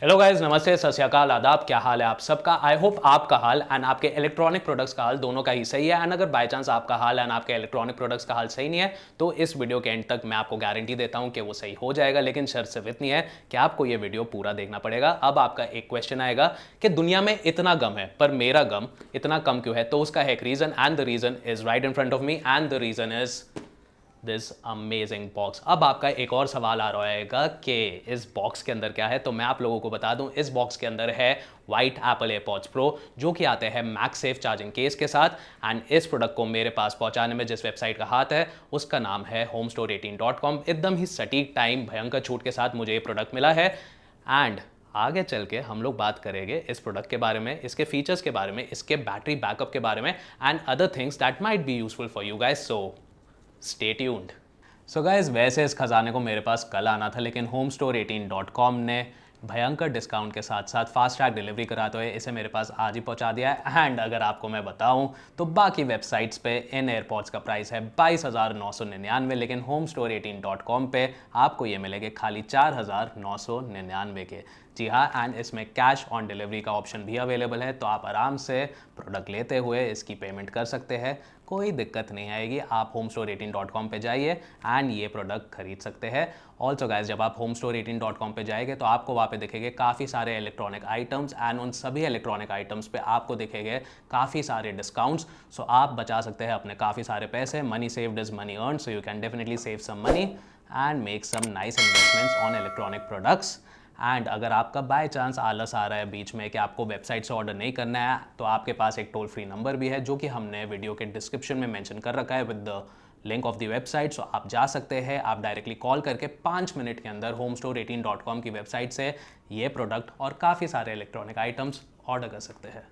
Hello guys, नमस्ते, सत श्री अकाल, आदाब। क्या हाल है आप सबका? आई होप आपका हाल एंड आपके इलेक्ट्रॉनिक प्रोडक्ट्स का हाल दोनों का ही सही है। एंड अगर बाय चांस आपका हाल एंड आपके इलेक्ट्रॉनिक प्रोडक्ट्स का हाल सही नहीं है तो इस वीडियो के एंड तक मैं आपको गारंटी देता हूं कि वो सही हो जाएगा, लेकिन शर्त सिर्फ इतनी है कि आपको ये वीडियो पूरा देखना पड़ेगा। अब आपका एक क्वेश्चन आएगा कि दुनिया में इतना गम है पर मेरा गम इतना कम क्यों है? तो उसका है एक reason and the reason is right in front of me and the reason is this amazing box. अब आपका एक और सवाल आ रहेगा कि इस बॉक्स के अंदर क्या है, तो मैं आप लोगों को बता दूं इस बॉक्स के अंदर है वाइट एप्पल एयरपॉड्स प्रो, जो कि आते हैं मैगसेफ चार्जिंग केस के साथ। एंड इस प्रोडक्ट को मेरे पास पहुंचाने में जिस वेबसाइट का हाथ है उसका नाम है homestore18.com। एकदम ही सटीक टाइम भयंकर छूट के साथ मुझे ये प्रोडक्ट मिला है। एंड आगे चल के हम लोग बात करेंगे इस प्रोडक्ट के बारे में, इसके फीचर्स के बारे में, इसके बैटरी बैकअप के बारे में and other things that might be useful for you guys. So stay tuned. So guys, वैसे इस खजाने को मेरे पास कल आना था, लेकिन homestore18.com ने भयंकर डिस्काउंट के साथ साथ फास्ट ट्रैक डिलीवरी कराते हुए इसे मेरे पास आज ही पहुंचा दिया है। एंड अगर आपको मैं बताऊं तो बाकी वेबसाइट्स पे इन एयरपॉड्स का प्राइस है 22,999, लेकिन homestore18.com पे आपको ये मिलेंगे खाली 4,999 के। जी हाँ, एंड इसमें कैश ऑन डिलीवरी का ऑप्शन भी अवेलेबल है, तो आप आराम से प्रोडक्ट लेते हुए इसकी पेमेंट कर सकते हैं, कोई दिक्कत नहीं आएगी। आप homestore18.com पे जाइए एंड ये प्रोडक्ट खरीद सकते हैं। ऑल्सो गाइज, जब आप homestore18.com पे जाएंगे तो आपको वहाँ पे दिखेंगे काफ़ी सारे इलेक्ट्रॉनिक आइटम्स एंड उन सभी इलेक्ट्रॉनिक आइटम्स पे आपको दिखेंगे काफ़ी सारे डिस्काउंट्स। सो आप बचा सकते हैं अपने काफ़ी सारे पैसे। Money saved is money earn, so you can definitely save some money and make some nice investments on electronic products. And अगर आपका बाय चांस आलस आ रहा है बीच में कि आपको वेबसाइट से ऑर्डर नहीं करना है, तो आपके पास एक टोल फ्री नंबर भी है जो कि हमने वीडियो के डिस्क्रिप्शन में मेंशन कर रखा है with the link of the website. So आप जा सकते हैं, आप डायरेक्टली कॉल करके 5 मिनट के अंदर homestore18.com की वेबसाइट से ये प्रोडक्ट और काफ़ी सारे इलेक्ट्रॉनिक आइटम्स ऑर्डर कर सकते हैं।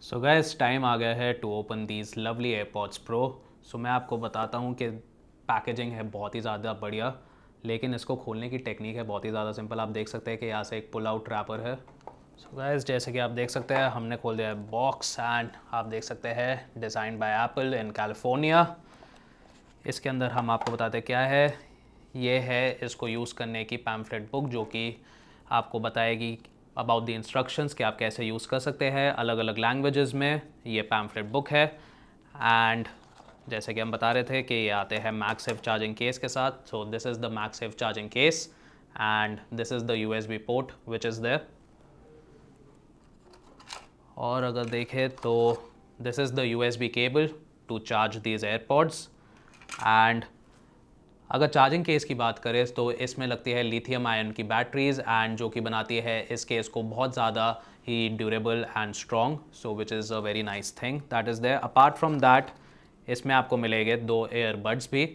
सो गाइस, टाइम आ गया है to open these lovely AirPods Pro. So मैं आपको बताता हूँ कि पैकेजिंग है बहुत ही ज़्यादा बढ़िया, लेकिन इसको खोलने की टेक्निक है बहुत ही ज़्यादा सिंपल। आप देख सकते हैं कि यहाँ से एक पुल आउट रैपर है। सो गाइस, जैसे कि आप देख सकते हैं हमने खोल दिया है बॉक्स एंड आप देख सकते हैं design by apple in California. इसके अंदर हम आपको बताते हैं क्या है। ये है इसको यूज़ करने की पैम्फलेट बुक, जो कि आपको बताएगी अबाउट द इंस्ट्रक्शंस कि आप कैसे यूज़ कर सकते हैं अलग अलग लैंग्वेजेस में। ये पैम्फलेट बुक है एंड जैसे कि हम बता रहे थे कि ये आते हैं मैगसेफ चार्जिंग केस के साथ। So this is the MagSafe charging case and this is the USB port which is there. और अगर देखें तो this is the USB cable to charge these AirPods. And अगर चार्जिंग केस की बात करें तो इसमें लगती है लिथियम आयन की बैटरीज एंड जो कि बनाती है इस केस को बहुत ज़्यादा ही durable and strong, so which is a very nice thing that is there. Apart from that इसमें आपको मिलेंगे 2 एयरबड्स भी,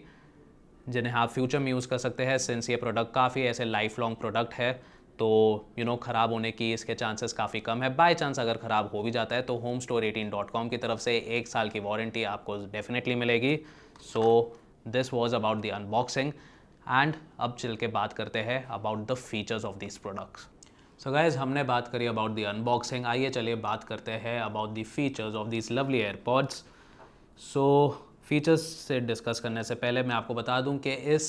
जिन्हें आप फ्यूचर में यूज़ कर सकते हैं। सिंस ये प्रोडक्ट काफ़ी ऐसे लाइफ लॉन्ग प्रोडक्ट है तो ख़राब होने की इसके चांसेस काफ़ी कम है। बाय चांस अगर ख़राब हो भी जाता है तो homestore18.com की तरफ से 1 साल की वारंटी आपको डेफिनेटली मिलेगी। So this was about the unboxing and अब चल के बात करते हैं about the features of this products. So guys, हमने बात करी अबाउट द अनबॉक्सिंग, आइए चलिए बात करते हैं about the features of this lovely AirPods. So features से डिस्कस करने से पहले मैं आपको बता दूं कि इस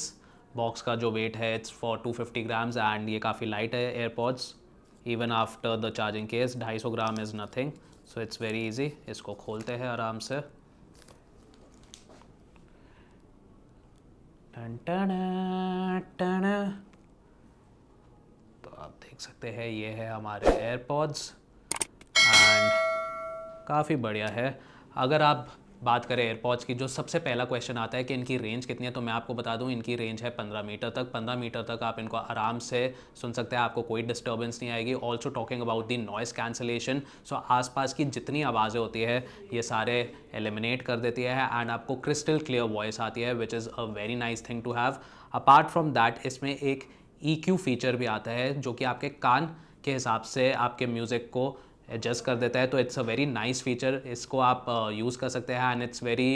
बॉक्स का जो वेट है इट्स फॉर 250 ग्राम्स एंड ये काफ़ी लाइट है AirPods. Even after the charging case 250 gram is nothing, so it's very easy. इसको खोलते हैं आराम से। टन टन टन। तो आप देख सकते हैं ये है हमारे एयरपॉड्स एंड काफ़ी बढ़िया है। अगर आप बात करें एयरपॉड्स की, जो सबसे पहला क्वेश्चन आता है कि इनकी रेंज कितनी है, तो मैं आपको बता दूं इनकी रेंज है 15 मीटर तक। 15 मीटर तक आप इनको आराम से सुन सकते हैं, आपको कोई डिस्टर्बेंस नहीं आएगी। Also talking about the noise cancellation, so आसपास की जितनी आवाज़ें होती है ये सारे एलिमिनेट कर देती है एंड आपको क्रिस्टल क्लियर वॉइस आती है which is a very nice thing to have. Apart from that इसमें एक EQ फीचर भी आता है जो कि आपके कान के हिसाब से आपके म्यूज़िक को एडजस्ट कर देता है, तो it's a very nice feature. इसको आप यूज़ कर सकते हैं and it's very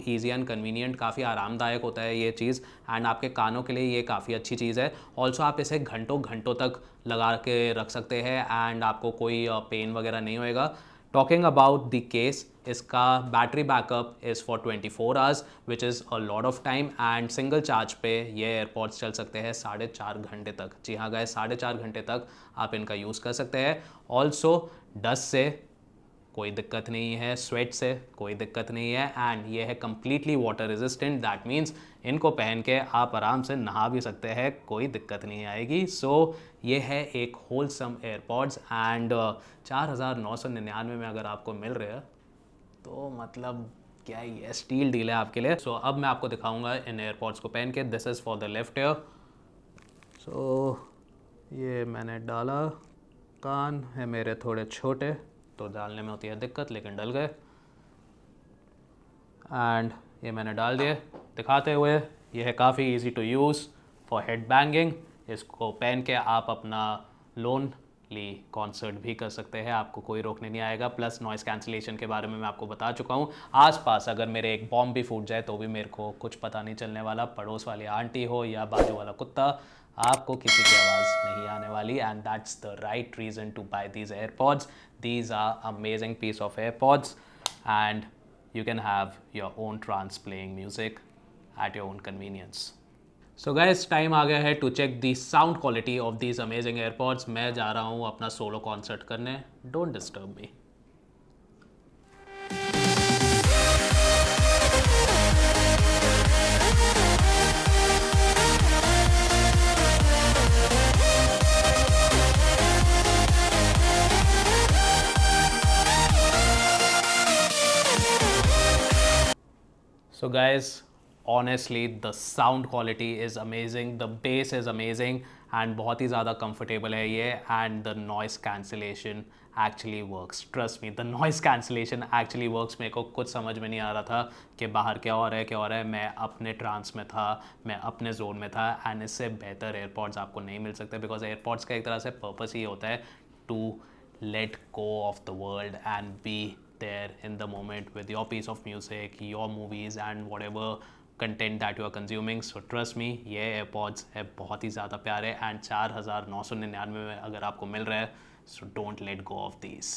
easy and convenient. काफ़ी आरामदायक होता है ये चीज़ एंड आपके कानों के लिए ये काफ़ी अच्छी चीज़ है। ऑल्सो आप इसे घंटों घंटों तक लगा के रख सकते हैं एंड आपको कोई पेन वगैरह नहीं होएगा। टॉकिंग अबाउट द केस, इसका battery backup is for 24 hours which is a lot of time and single charge पे ये एयरपॉड्स चल सकते हैं 4.5 घंटे तक। जी हाँ गाइस, 4.5 घंटे तक आप इनका यूज़ कर सकते हैं। ऑल्सो डस्ट से कोई दिक्कत नहीं है, स्वेट से कोई दिक्कत नहीं है एंड ये है completely water resistant. That means इनको पहन के आप आराम से नहा भी सकते हैं, कोई दिक्कत नहीं आएगी। सो ये है एक होलसम एयरपॉड्स एंड 4,999 में अगर आपको मिल रहे हैं तो मतलब क्या ही है, स्टील डील है आपके लिए। सो अब मैं आपको दिखाऊंगा इन एयरपॉड्स को पहन के। This is for the left ear. So ये मैंने डाला, कान है मेरे थोड़े छोटे तो डालने में होती है दिक्कत, लेकिन डल गए। एंड ये मैंने डाल दिए दिखाते हुए। ये है काफ़ी easy to use for head banging. इसको पहन के आप अपना लोनली कॉन्सर्ट भी कर सकते हैं, आपको कोई रोकने नहीं आएगा। प्लस नॉइज़ कैंसिलेशन के बारे में मैं आपको बता चुका हूँ। आसपास अगर मेरे एक बॉम्ब भी फूट जाए तो भी मेरे को कुछ पता नहीं चलने वाला। पड़ोस वाली आंटी हो या बाजू वाला कुत्ता, आपको किसी की आवाज़ नहीं आने वाली। And that's the right reason to buy these AirPods. These are amazing piece of AirPods and you can have your own trance playing music at your own convenience. So guys, time आ गया है to check the sound quality of these amazing AirPods. मैं जा रहा हूँ अपना solo concert करने. Don't disturb me. So guys, honestly the sound quality is amazing, the bass is amazing and बहुत ही ज़्यादा comfortable है ये and the noise cancellation actually works. Trust me, the noise cancellation actually works. मेरे को कुछ समझ में नहीं आ रहा था कि बाहर क्या हो रहा है। मैं अपने ट्रांस में था, मैं अपने जोन में था एंड इससे बेहतर एयरपॉड्स आपको नहीं मिल सकते। बिकॉज एयरपॉड्स का एक तरह से पर्पस ही होता है to let go of the world and be there in the moment with your piece of music, your movies and whatever content that you are consuming. So trust me, ये AirPods है बहुत ही ज़्यादा प्यारे and 4,999 में अगर आपको मिल रहा है, so don't let go of these.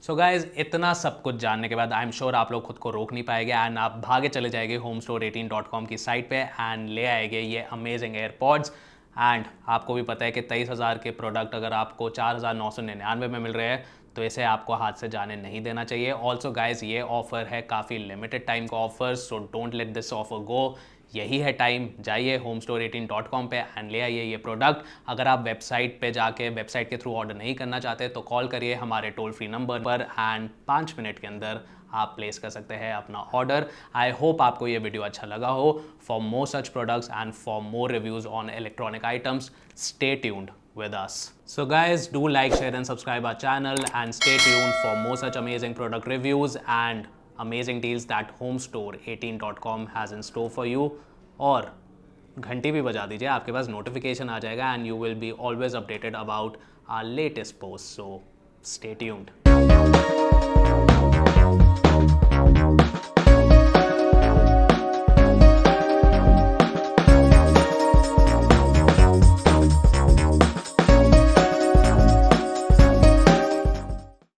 So guys, इतना सब कुछ जानने के बाद आई एम श्योर आप लोग खुद को रोक नहीं पाएंगे एंड आप भागे चले जाएंगे homestore18.com की साइट पे एंड ले आएंगे ये अमेजिंग एयरपॉड्स। एंड आपको भी पता है कि 23,000 के प्रोडक्ट अगर आपको 4,999 में मिल रहे हैं तो इसे आपको हाथ से जाने नहीं देना चाहिए। ऑल्सो गाइज, ये ऑफर है काफ़ी लिमिटेड टाइम का offer, so don't let this offer go. यही है टाइम, जाइए homestore18.com पे एंड ले आइए ये प्रोडक्ट। अगर आप वेबसाइट पे जाके वेबसाइट के थ्रू ऑर्डर नहीं करना चाहते तो कॉल करिए हमारे टोल फ्री नंबर पर एंड 5 मिनट के अंदर आप प्लेस कर सकते हैं अपना ऑर्डर। आई होप आपको ये वीडियो अच्छा लगा हो। For more such products and for more reviews on electronic items, stay tuned with us. So guys, do like, share and subscribe our channel and stay tuned for more such amazing product reviews and amazing deals that homestore18.com has in store for you. और घंटी भी बजा दीजिए, आपके पास notification आ जाएगा and you will be always updated about our latest posts. So stay tuned.